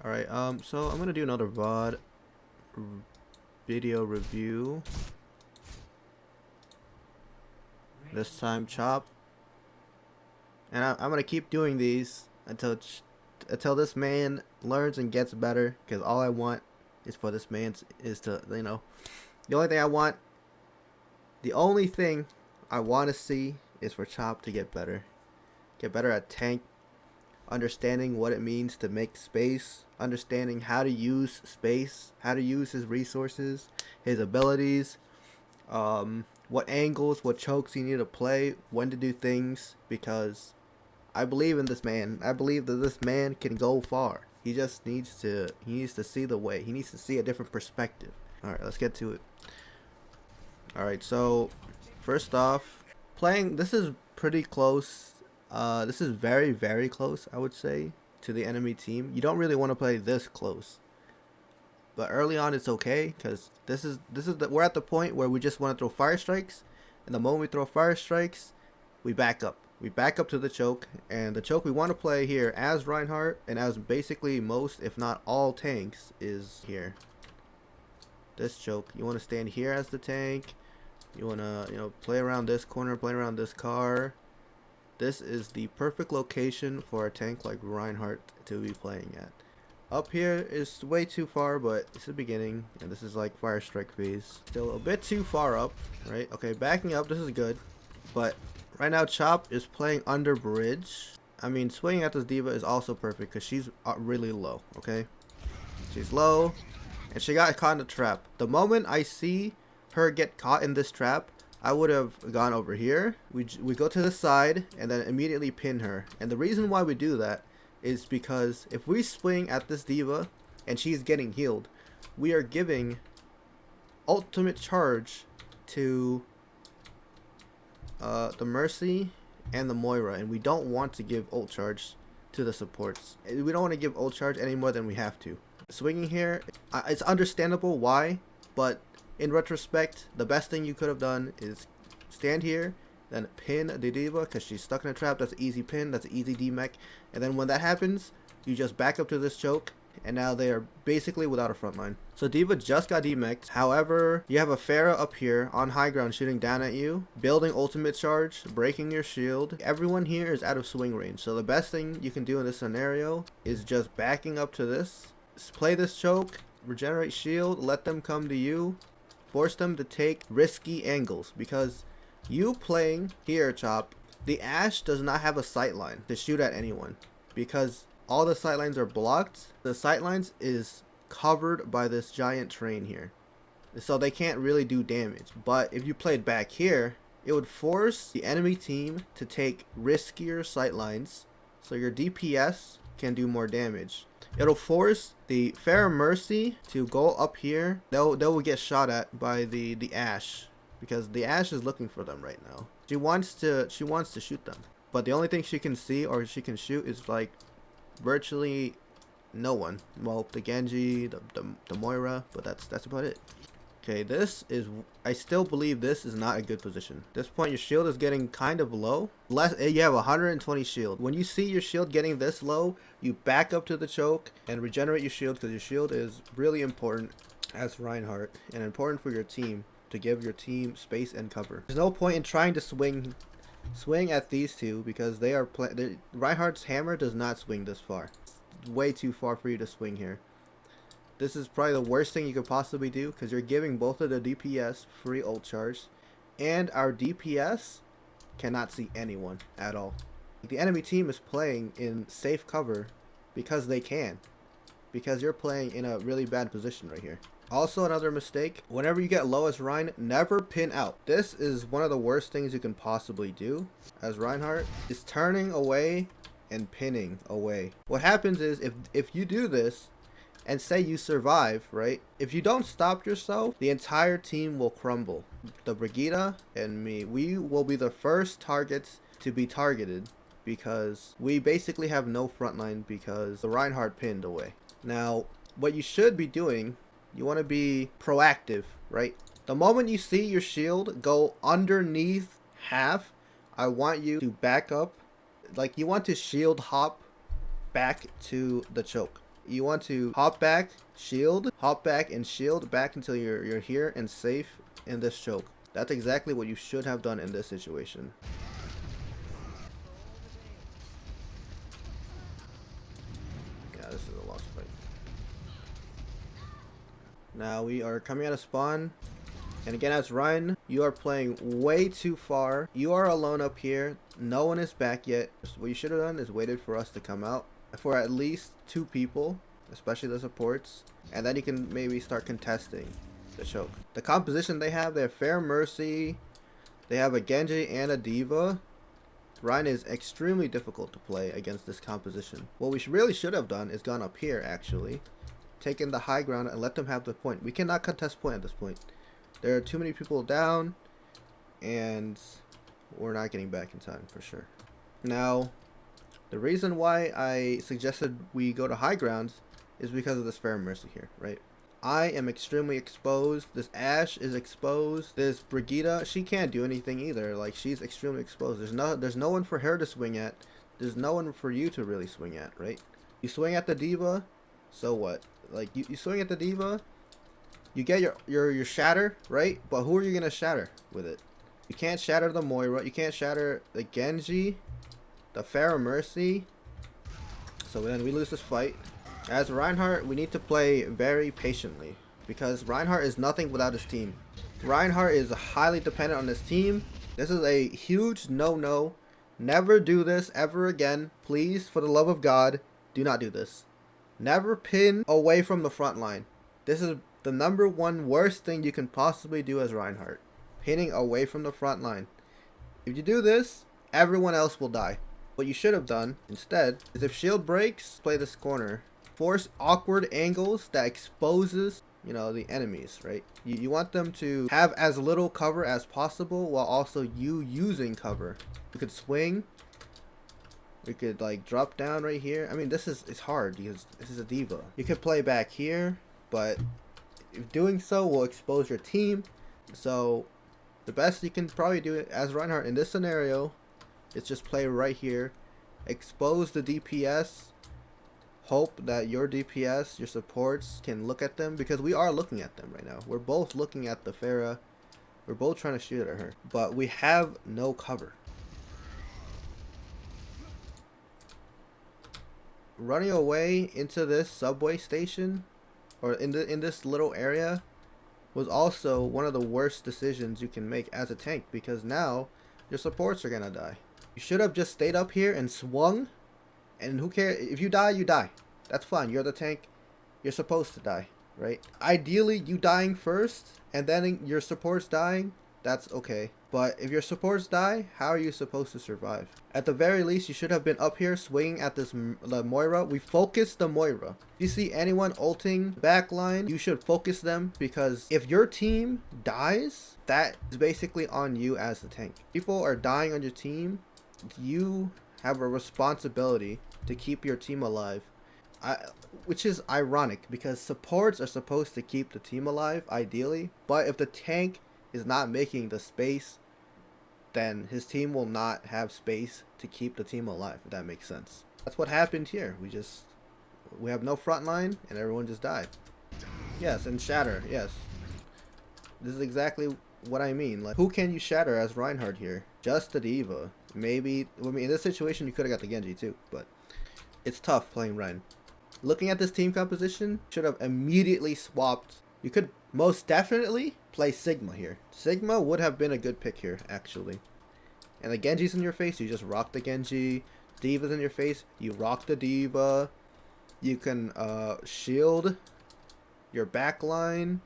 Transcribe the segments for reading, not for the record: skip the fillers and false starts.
Alright, so I'm gonna do another VOD video review. This time Chop. And I'm gonna keep doing these until this man learns and gets better, because all I want is for this man is to, you know, the only thing I want to see is for Chop to get better at tank, understanding what it means to make space, understanding how to use space, how to use his resources, his abilities, what angles, what chokes you need to play, when to do things, because I believe in this man. I believe that this man can go far. He just needs to see the way. He needs to see a different perspective. Alright, let's get to it. Alright, so first off, this is pretty close. This is very, very close, I would say, to the enemy team. You don't really want to play this close, but early on it's okay, because we're at the point where we just want to throw fire strikes, and the moment we throw fire strikes, we back up. We back up to the choke, and the choke we want to play here as Reinhardt, and as basically most, if not all, tanks, is here. This choke, you want to stand here as the tank. You want to, you know, play around this corner, play around this car. This is the perfect location for a tank like Reinhardt to be playing at. Up here is way too far, but it's the beginning, and this is like fire strike phase. Still a bit too far up, right? Okay, backing up, this is good, but right now Chop is playing under bridge. I mean, swinging at this diva is also perfect because she's really low, okay? She's low, and she got caught in a trap. The moment I see her get caught in this trap, I would have gone over here. We go to the side and then immediately pin her. And the reason why we do that is because if we swing at this diva and she's getting healed, we are giving ultimate charge to the Mercy and the Moira, and we don't want to give ult charge to the supports. We don't want to give ult charge any more than we have to. Swinging here, it's understandable why, but in retrospect, the best thing you could have done is stand here, then pin the diva because she's stuck in a trap. That's an easy pin, that's an easy demech, and then when that happens, you just back up to this choke, and now they are basically without a frontline. So diva just got demeched. However, you have a Pharah up here on high ground shooting down at you, building ultimate charge, breaking your shield. Everyone here is out of swing range, so the best thing you can do in this scenario is just backing up to this, play this choke, regenerate shield, let them come to you, force them to take risky angles, because you playing here, Chop, the Ashe does not have a sightline to shoot at anyone because all the sightlines are blocked. The sightlines is covered by this giant train here, so they can't really do damage. But if you played back here, it would force the enemy team to take riskier sightlines, so your DPS can do more damage. It'll force the Pharah Mercy to go up here. They will get shot at by the Ashe, because the Ashe is looking for them right now. She wants to shoot them, but the only thing she can see or she can shoot is like virtually no one. Well, the Genji, the Moira, but that's about it. Okay, I still believe this is not a good position. At this point, your shield is getting kind of low. You have 120 shield. When you see your shield getting this low, you back up to the choke and regenerate your shield, because your shield is really important as Reinhardt and important for your team to give your team space and cover. There's no point in trying to swing at these two, because Reinhardt's hammer does not swing this far. It's way too far for you to swing here. This is probably the worst thing you could possibly do, because you're giving both of the DPS free ult charge, and our DPS cannot see anyone at all. The enemy team is playing in safe cover because they can, because you're playing in a really bad position right here. Also, another mistake, whenever you get low as Rein, never pin out. This is one of the worst things you can possibly do as Reinhardt, is turning away and pinning away. What happens is, if you do this and say you survive, right? If you don't stop yourself, the entire team will crumble. The Brigitte and me, we will be the first targets to be targeted, because we basically have no frontline because the Reinhardt pinned away. Now, what you should be doing, you want to be proactive, right? The moment you see your shield go underneath half, I want you to back up. Like, you want to shield hop back to the choke. You want to hop back, shield, hop back and shield back until you're here and safe in this choke. That's exactly what you should have done in this situation. Yeah, this is a lost fight. Now we are coming out of spawn. And again, as rein, you are playing way too far. You are alone up here. No one is back yet. So what you should have done is waited for us to come out. For at least 2 people, especially the supports. And then you can maybe start contesting the choke. The composition they have Fair Mercy. They have a Genji and a Diva. Rein is extremely difficult to play against this composition. What we really should have done is gone up here, actually. Taken the high ground and let them have the point. We cannot contest point at this point. There are too many people down, and we're not getting back in time for sure. Now, the reason why I suggested we go to high grounds is because of this Fair Mercy here, right? I am extremely exposed. This Ashe is exposed. This Brigitte, she can't do anything either. Like, she's extremely exposed. There's no one for her to swing at. There's no one for you to really swing at, right? You swing at the Diva, so what? Like, you swing at the Diva, you get your Shatter, right? But who are you gonna shatter with it? You can't shatter the Moira. You can't shatter the Genji, the Fair Mercy. So then we lose this fight. As Reinhardt, we need to play very patiently because Reinhardt is nothing without his team. Reinhardt is highly dependent on his team. This is a huge no-no. Never do this ever again. Please, for the love of God, do not do this. Never pin away from the front line. This is the #1 worst thing you can possibly do as Reinhardt. Pinning away from the front line. If you do this, everyone else will die. What you should have done instead is if shield breaks, play this corner. Force awkward angles that exposes, you know, the enemies, right? You want them to have as little cover as possible while also you using cover. You could swing. We could like drop down right here. I mean, it's hard because this is a Diva. You could play back here, but if doing so will expose your team. So the best you can probably do it as Reinhardt in this scenario is just play right here. Expose the DPS. Hope that your DPS, your supports can look at them because we are looking at them right now. We're both looking at the Pharah. We're both trying to shoot at her, but we have no cover. Running away into this subway station or in this little area was also one of the worst decisions you can make as a tank because now your supports are gonna die. You should have just stayed up here and swung, and who cares if you die, you die. That's fine. You're the tank. You're supposed to die, right? Ideally, you dying first and then your supports dying, that's okay. But if your supports die, how are you supposed to survive? At the very least, you should have been up here swinging at the Moira. We focused the Moira. If you see anyone ulting backline, you should focus them because if your team dies, that is basically on you as the tank. People are dying on your team. You have a responsibility to keep your team alive. Which is ironic because supports are supposed to keep the team alive, ideally. But if the tank is not making the space, then his team will not have space to keep the team alive, if that makes sense. That's what happened here. We have no front line and everyone just died. Yes, and Shatter, yes. This is exactly what I mean. Like, who can you shatter as Reinhardt here? Just the Diva. Maybe, I mean, in this situation you could have got the Genji too, but it's tough playing rein. Looking at this team composition, should have immediately swapped. You could most definitely play Sigma here. Sigma would have been a good pick here, actually. And the Genji's in your face, you just rock the Genji. Diva's in your face, you rock the Diva. You can shield your backline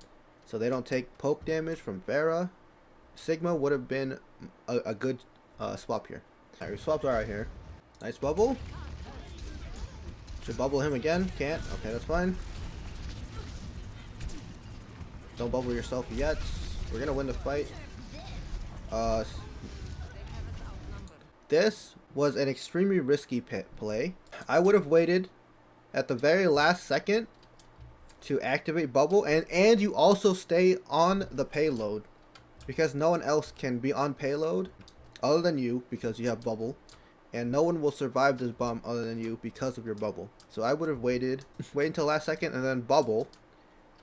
so they don't take poke damage from Pharah. Sigma would have been a good swap here. Alright, we swapped right here. Nice bubble. Should bubble him again. Can't. Okay, that's fine. Don't bubble yourself yet. We're gonna win the fight. This was an extremely risky play. I would have waited at the very last second to activate bubble, and you also stay on the payload because no one else can be on payload other than you because you have bubble, and no one will survive this bomb other than you because of your bubble. So I would have waited, wait until last second and then bubble,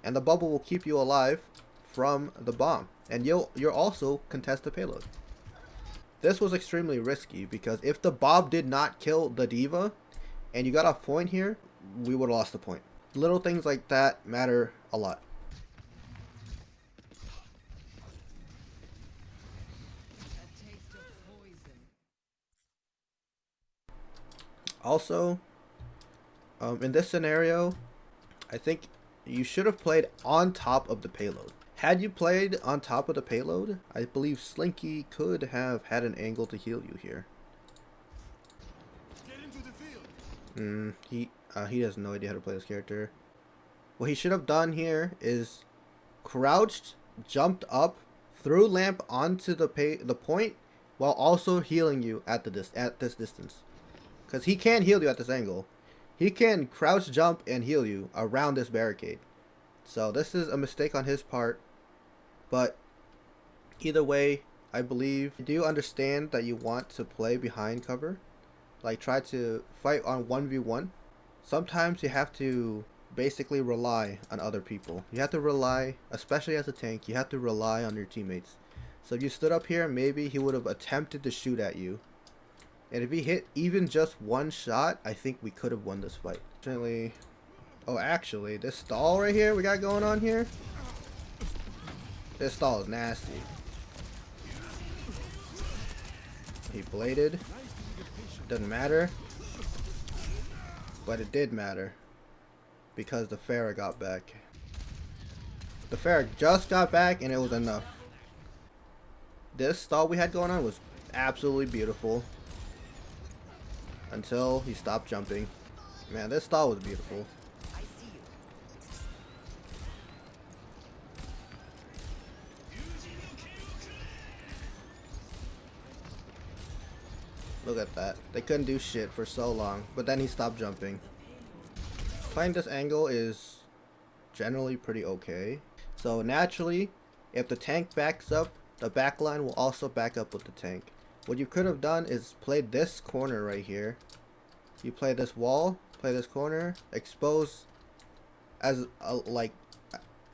and the bubble will keep you alive from the bomb, and you'll also contest the payload. This was extremely risky because if the Bob did not kill the diva and you got off point here, we would have lost the point. Little things like that matter a lot. Also, in this scenario, I think you should have played on top of the payload. Had you played on top of the payload, I believe Slinky could have had an angle to heal you here. Get into the field. He has no idea how to play this character. What he should have done here is crouched, jumped up, threw lamp onto the point, while also healing you at this distance. Because he can't heal you at this angle. He can crouch, jump, and heal you around this barricade. So this is a mistake on his part. But either way, I believe, do you understand that you want to play behind cover? Like try to fight on 1v1. Sometimes you have to basically rely on other people. You have to rely, especially as a tank, you have to rely on your teammates. So if you stood up here, maybe he would have attempted to shoot at you. And if he hit even just one shot, I think we could have won this fight. Oh, actually, this stall right here we got going on here, this stall is nasty. He bladed. Doesn't matter. But it did matter. Because the Pharah got back. The Pharah just got back and it was enough. This stall we had going on was absolutely beautiful. Until he stopped jumping. Man, this stall was beautiful. Look at that. They couldn't do shit for so long, but then he stopped jumping. Playing this angle is generally pretty okay. So naturally, if the tank backs up, the backline will also back up with the tank. What you could have done is played this corner right here. You play this wall, play this corner, expose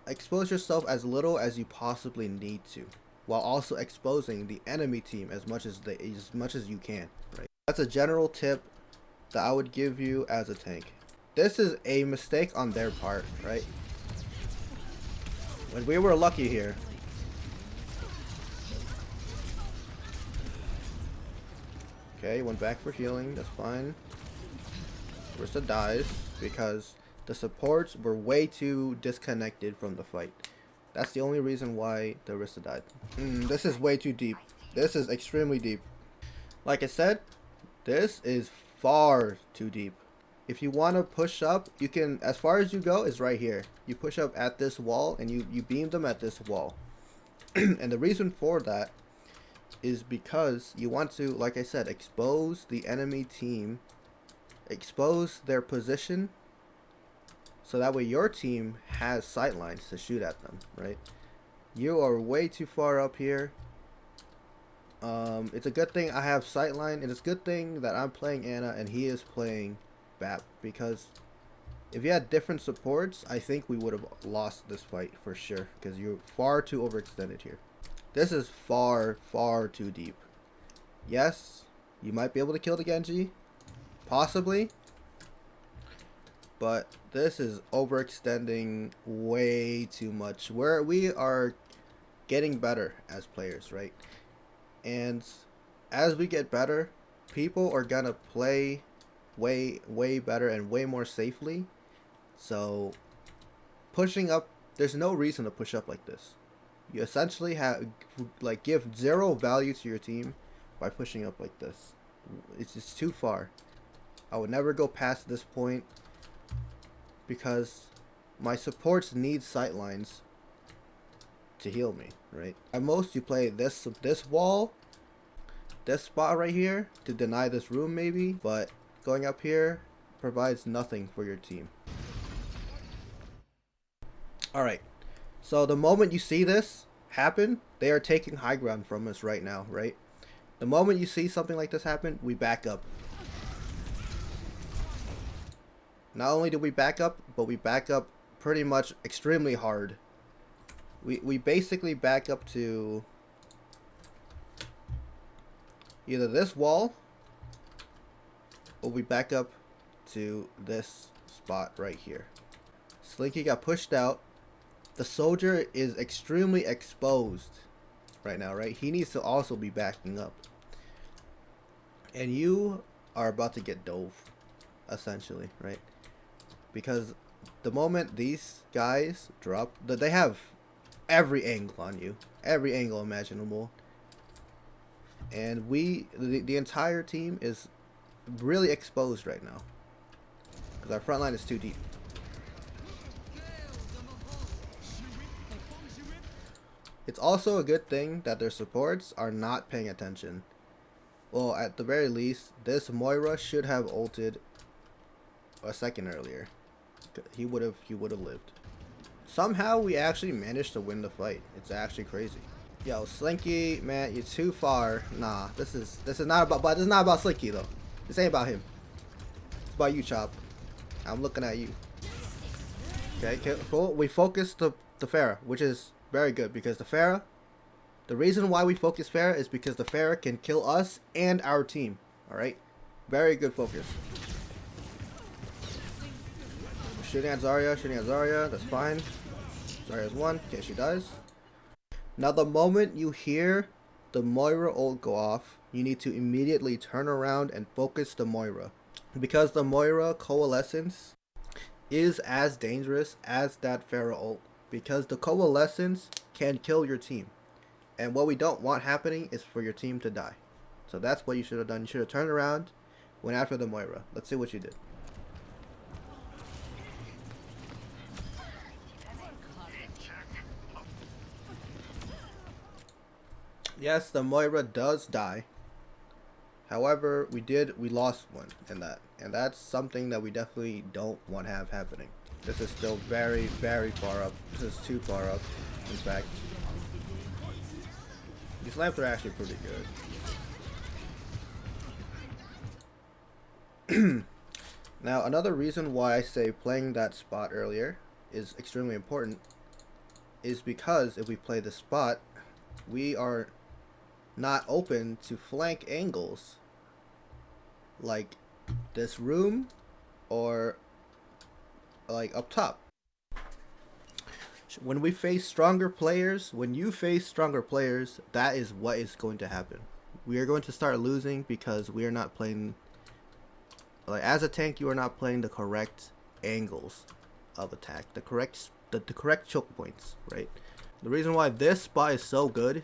expose yourself as little as you possibly need to, while also exposing the enemy team as much as you can. Right? That's a general tip that I would give you as a tank. This is a mistake on their part, right? When we were lucky here. Okay, went back for healing, that's fine. Rissa dies because the supports were way too disconnected from the fight. That's the only reason why the Rissa died. This is way too deep. This is extremely deep. Like I said, this is far too deep. If you want to push up, you can, as far as you go is right here. You push up at this wall and you beam them at this wall. And the reason for that is because you want to, like I said, expose the enemy team, expose their position, so that way your team has sight lines to shoot at them, right? You are way too far up here. It's a good thing I have sight line, and it's a good thing that I'm playing Ana and he is playing BAP, because if you had different supports, I think we would have lost this fight for sure, because you're far too overextended here. This is far, far too deep. Yes, you might be able to kill the Genji, possibly, but this is overextending way too much. Where we are getting better as players, right? And as we get better, people are gonna play way better and way more safely. So pushing up, there's no reason to push up like this. You essentially have give zero value to your team by pushing up like this. It's just too far. I would never go past this point because my supports need sight lines to heal me, right? At most you play this wall, this spot right here to deny this room maybe, but going up here provides nothing for your team. Alright, so the moment you see this happen, they are taking high ground from us right now, right? The moment you see something like this happen, we back up. Not only do we back up, but we back up pretty much extremely hard. We basically back up to either this wall, or we back up to this spot right here. Slinky got pushed out. The soldier is extremely exposed right now, right? He needs to also be backing up. And you are about to get dove, essentially, right? Because the moment these guys drop, they have every angle on you, every angle imaginable. And the entire team is really exposed right now. Because our front line is too deep. It's also a good thing that their supports are not paying attention. Well, at the very least, this Moira should have ulted a second earlier. He would have lived. Somehow we actually managed to win the fight. It's actually crazy. Yo, Slinky, man, you're too far. Nah, this is not about, but this is not about Slinky though. This ain't about him. It's about you, Chop. I'm looking at you. Okay, careful. We focused the Pharah, which is very good because the Pharah. The reason why we focus Pharah is because the Pharah can kill us and our team. Alright? Very good focus. Shooting at Zarya, that's fine. Zarya's one, okay, she dies. Now the moment you hear the Moira ult go off, you need to immediately turn around and focus the Moira. Because the Moira coalescence is as dangerous as that Pharah ult. Because the coalescence can kill your team. And what we don't want happening is for your team to die. So that's what you should have done. You should have turned around, went after the Moira. Let's see what you did. Yes, the Moira does die. However, we lost one in that. And that's something that we definitely don't want to have happening. This is still very, very far up. This is too far up, in fact. These lamps are actually pretty good. Now, another reason why I say playing that spot earlier is extremely important is because if we play the spot, we are not open to flank angles like this room or like up top. When we face stronger players, when you face stronger players, that is what is going to happen. We are going to start losing because we are not playing, like as a tank, you are not playing the correct angles of attack, the correct choke points, right? The reason why this spot is so good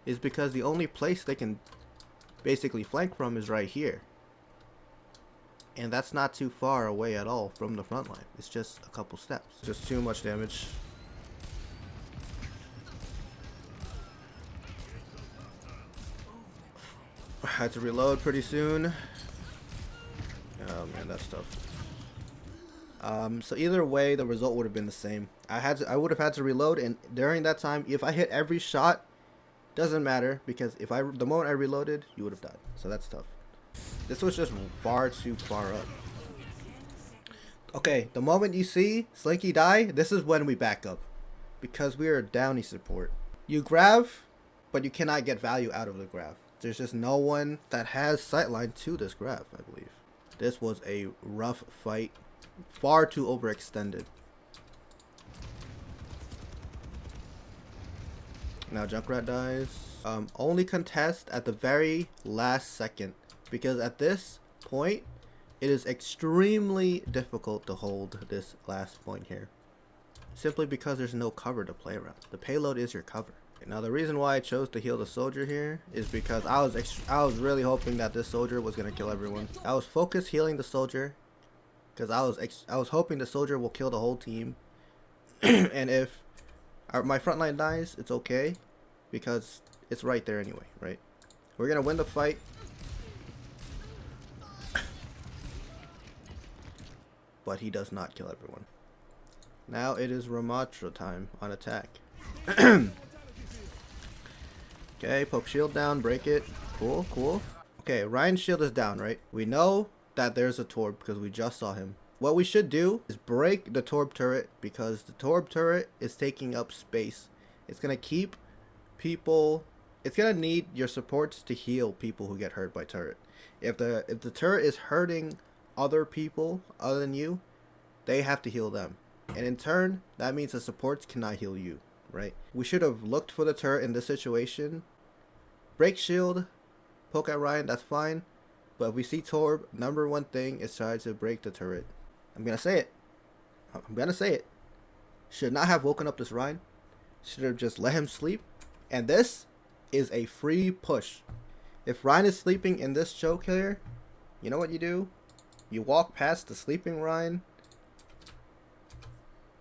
is because the only place they can basically flank from is right here. And that's not too far away at all from the front line. It's just a couple steps. Just too much damage. I had to reload pretty soon. Oh man, that's tough. So either way, the result would have been the same. I would have had to reload, and during that time, if I hit every shot, doesn't matter because the moment I reloaded, you would have died. So that's tough. This was just far too far up. Okay, the moment you see Slinky die, this is when we back up. Because we are a downy support. You Grav, but you cannot get value out of the Grav. There's just no one that has sightline to this Grav, I believe. This was a rough fight. Far too overextended. Now Junkrat dies. Only contest at the very last second. Because at this point, it is extremely difficult to hold this last point here. Simply because there's no cover to play around. The payload is your cover. Now the reason why I chose to heal the soldier here is because I was really hoping that this soldier was gonna kill everyone. I was focused healing the soldier because I was hoping the soldier will kill the whole team. And if my front line dies, it's okay because it's right there anyway, right? We're gonna win the fight. But he does not kill everyone. Now it is Rammatra time on attack. Okay, poke shield down, break it. Cool, cool. Okay, Ryan's shield is down, right? We know that there's a Torb because we just saw him. What we should do is break the Torb turret because the Torb turret is taking up space. It's going to keep people... It's going to need your supports to heal people who get hurt by turret. If the turret is hurting other people other than you, they have to heal them. And in turn, that means the supports cannot heal you, right? We should have looked for the turret in this situation. Break shield, poke at Ryan, that's fine. But if we see Torb, number one thing is try to break the turret. I'm going to say it. I'm going to say it. Should not have woken up this Ryan. Should have just let him sleep. And this is a free push. If Ryan is sleeping in this choke here, you know what you do? You walk past the sleeping Ryan.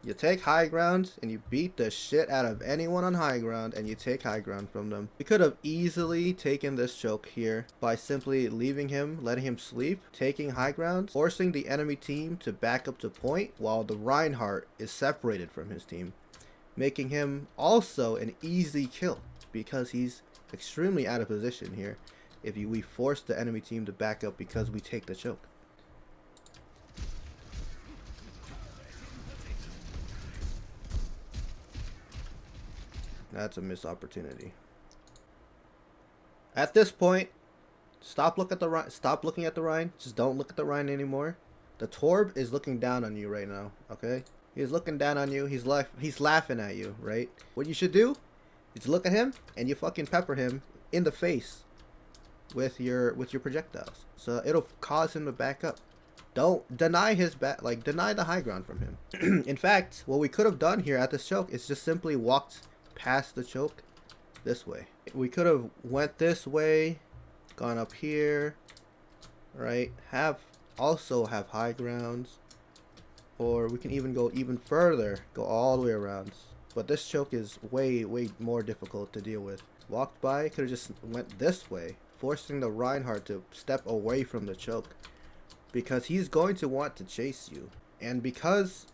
You take high ground and you beat the shit out of anyone on high ground and you take high ground from them. We could have easily taken this choke here by simply leaving him, letting him sleep, taking high ground, forcing the enemy team to back up to point while the Reinhardt is separated from his team, making him also an easy kill because he's extremely out of position here if we force the enemy team to back up because we take the choke. That's a missed opportunity. At this point, stop looking at the Rhine. Just don't look at the Rhine anymore. The Torb is looking down on you right now, okay? He's looking down on you. He's laughing at you, right? What you should do is look at him and you fucking pepper him in the face with your projectiles. So it'll cause him to back up. Don't deny deny the high ground from him. In fact, what we could have done here at this choke is just simply walked past the choke this way. We could have went this way, gone up here, right? Also have high grounds, or we can even go even further, go all the way around. But this choke is way more difficult to deal with. Walked by, could have just went this way, forcing the Reinhardt to step away from the choke because he's going to want to chase you, and because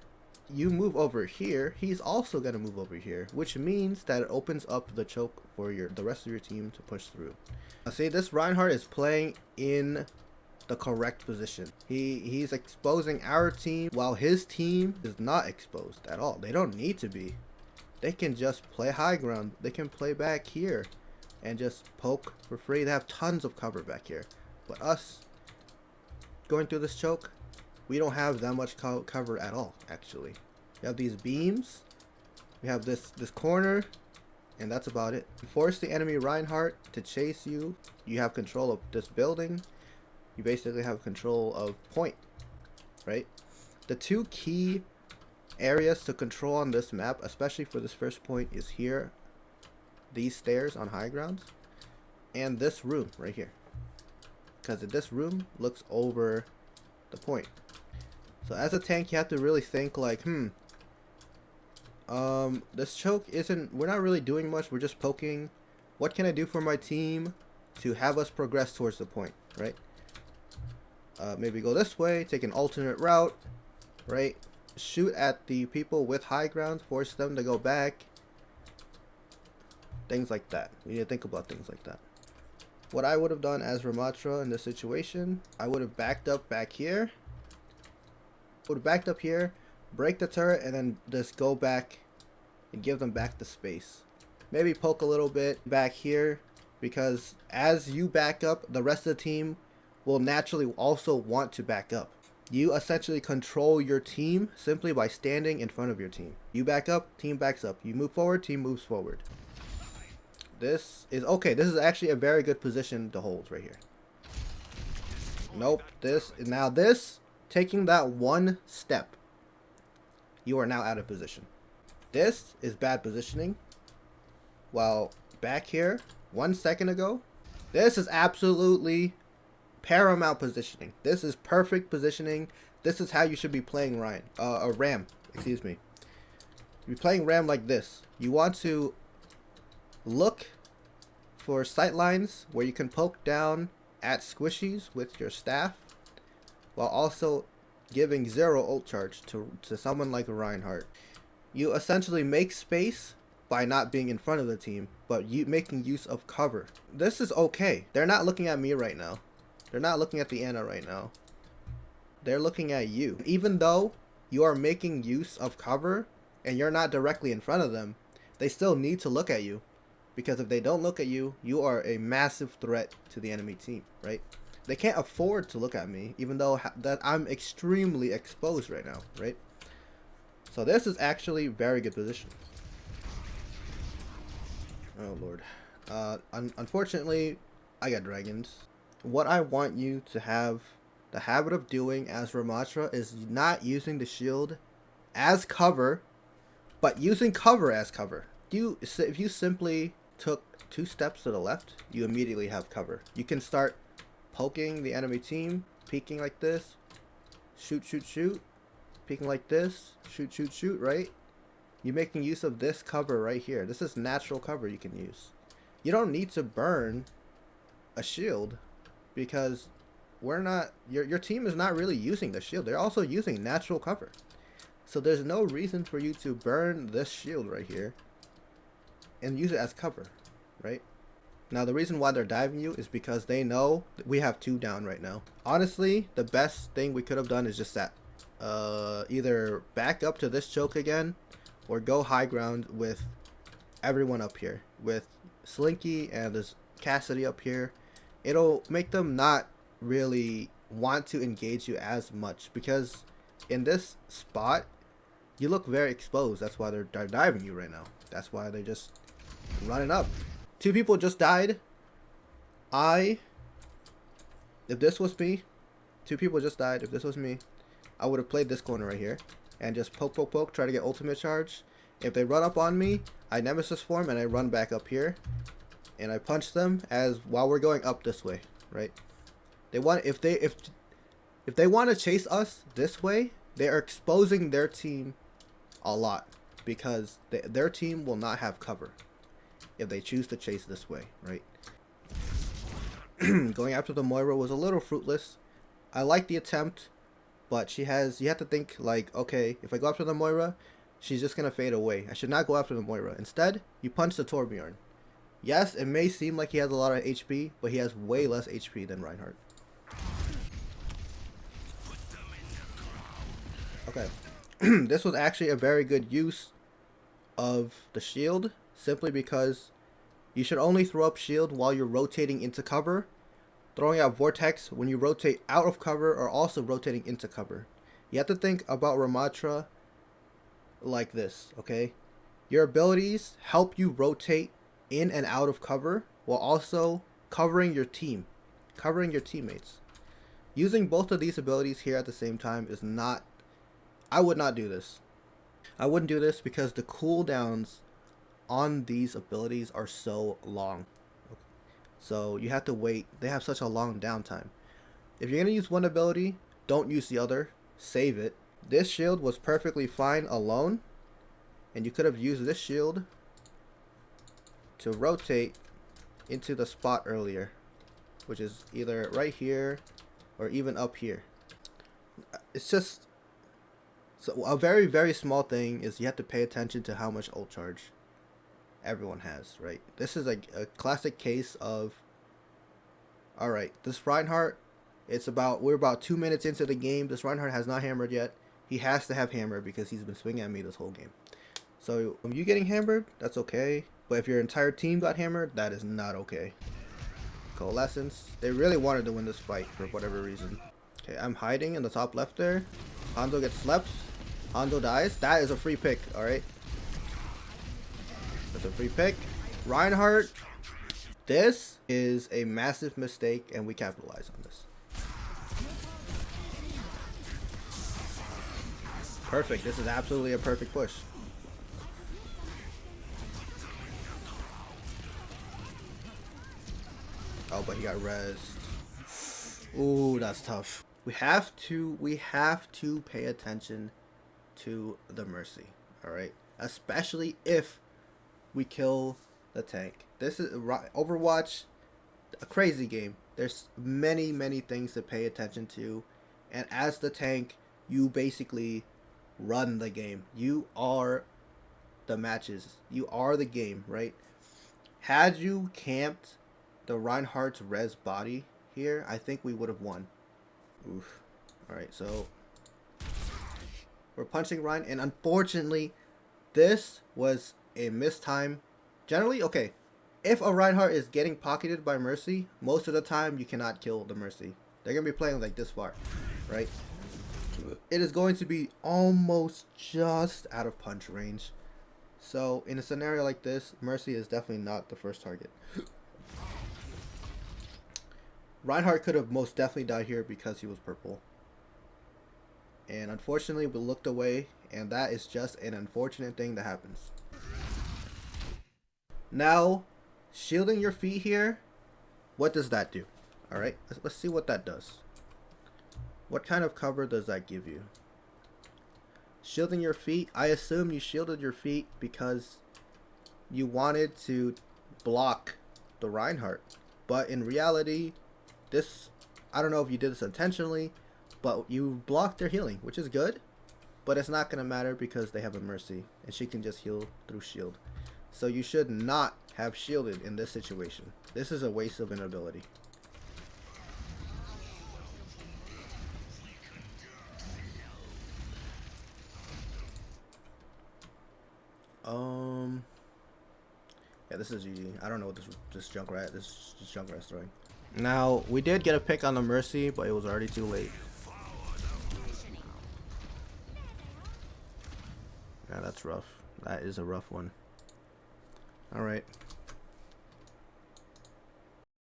you move over here, he's also going to move over here, which means that it opens up the choke for the rest of your team to push through. Now see, this Reinhardt is playing in the correct position. He's exposing our team while his team is not exposed at all. They don't need to be. They can just play high ground. They can play back here and just poke for free. They have tons of cover back here. But us going through this choke, we don't have that much cover at all, actually. We have these beams, we have this corner, and that's about it. Force the enemy Reinhardt to chase you. You have control of this building. You basically have control of point, right? The two key areas to control on this map, especially for this first point, is here, these stairs on high grounds, and this room right here. Because this room looks over the point. So as a tank, you have to really think like, this choke we're not really doing much. We're just poking. What can I do for my team to have us progress towards the point, right? Maybe go this way, take an alternate route, right? Shoot at the people with high ground, force them to go back. Things like that. We need to think about things like that. What I would have done as Rammatra in this situation, I would have backed up back here. Break the turret, and then just go back and give them back the space. Maybe poke a little bit back here, because as you back up, the rest of the team will naturally also want to back up. You essentially control your team simply by standing in front of your team. You back up, team backs up. You move forward, team moves forward. This is okay. This is actually a very good position to hold right here. Nope. This, taking that one step, you are now out of position. This is bad positioning. While back here, 1 second ago, this is absolutely paramount positioning. This is perfect positioning. This is how you should be playing Ram. Excuse me. You're playing Ram like this. You want to look for sight lines where you can poke down at squishies with your staff, while also giving 0 ult charge to someone like a Reinhardt. You essentially make space by not being in front of the team, but you making use of cover. This is okay. They're not looking at me right now. They're not looking at the Ana right now. They're looking at you. Even though you are making use of cover and you're not directly in front of them, they still need to look at you. Because if they don't look at you, you are a massive threat to the enemy team, right? They can't afford to look at me, even though that I'm extremely exposed right now, right? So this is actually very good position. Oh lord. Unfortunately, I got dragons. What I want you to have the habit of doing as Rammatra is not using the shield as cover, but using cover as cover. If you simply took 2 steps to the left, you immediately have cover. You can start poking the enemy team, peeking like this, shoot, shoot, shoot, peeking like this, shoot, shoot, shoot, right? You're making use of this cover right here. This is natural cover you can use. You don't need to burn a shield because your team is not really using the shield. They're also using natural cover. So there's no reason for you to burn this shield right here and use it as cover, right? Now the reason why they're diving you is because they know that we have 2 down right now. Honestly, the best thing we could have done is just that. Either back up to this choke again or go high ground with everyone up here. With Slinky and this Cassidy up here. It'll make them not really want to engage you as much because in this spot you look very exposed. That's why they're diving you right now. That's why they're just running up. 2 people just died. If this was me, 2 people just died. If this was me, I would have played this corner right here and just poke, poke, poke, try to get ultimate charge. If they run up on me, I nemesis form and I run back up here and I punch them while we're going up this way, right? If they want to chase us this way, they are exposing their team a lot because their team will not have cover if they choose to chase this way, right? Going after the Moira was a little fruitless. I like the attempt, but you have to think like, okay, if I go after the Moira, she's just gonna fade away. I should not go after the Moira. Instead, you punch the Torbjorn. Yes, it may seem like he has a lot of HP, but he has way less HP than Reinhardt. Okay. This was actually a very good use of the shield, simply because you should only throw up shield while you're rotating into cover. Throwing out vortex when you rotate out of cover or also rotating into cover. You have to think about Rammatra like this, okay? Your abilities help you rotate in and out of cover while also covering your team, covering your teammates. Using both of these abilities here at the same time is not... I would not do this. I wouldn't do this because the cooldowns on these abilities are so long. So you have to wait. They have such a long downtime. If you're going to use one ability, don't use the other. Save it. This shield was perfectly fine alone. And you could have used this shield to rotate into the spot earlier, which is either right here or even up here. It's just... So a very, very small thing is you have to pay attention to how much ult charge everyone has, right? This is a classic case of, alright, this Reinhardt, we're about 2 minutes into the game. This Reinhardt has not hammered yet. He has to have hammer because he's been swinging at me this whole game. So when you getting hammered, that's okay. But if your entire team got hammered, that is not okay. Coalescence. They really wanted to win this fight for whatever reason. Okay, I'm hiding in the top left there. Hanzo gets slept. Hanzo dies. That is a free pick, alright? That's a free pick. Reinhardt. This is a massive mistake, and we capitalize on this. Perfect. This is absolutely a perfect push. Oh, but he got rezzed. Ooh, that's tough. We have to pay attention to the Mercy, alright? Especially if we kill the tank. This is Overwatch, a crazy game. There's many, many things to pay attention to. And as the tank, you basically run the game. You are the matches. You are the game, right? Had you camped the Reinhardt's res body here, I think we would have won. Oof. Alright, so we're punching Rein, and unfortunately, this was a mistime. Generally, okay, if a Reinhardt is getting pocketed by Mercy, most of the time you cannot kill the Mercy. They're going to be playing like this far, right? It is going to be almost just out of punch range. So, in a scenario like this, Mercy is definitely not the first target. Reinhardt could have most definitely died here because he was purple. And unfortunately, we looked away, and that is just an unfortunate thing that happens. Now, shielding your feet here, what does that do? Alright, let's see what that does. What kind of cover does that give you? Shielding your feet, I assume you shielded your feet because you wanted to block the Reinhardt. But in reality, this, I don't know if you did this intentionally, but you blocked their healing, which is good. But it's not going to matter because they have a Mercy, and she can just heal through shield. So you should not have shielded in this situation. This is a waste of an ability. Yeah, this is GG. I don't know what this Junkrat's throwing. Now, we did get a pick on the Mercy, but it was already too late. Yeah, that's rough. That is a rough one. Alright.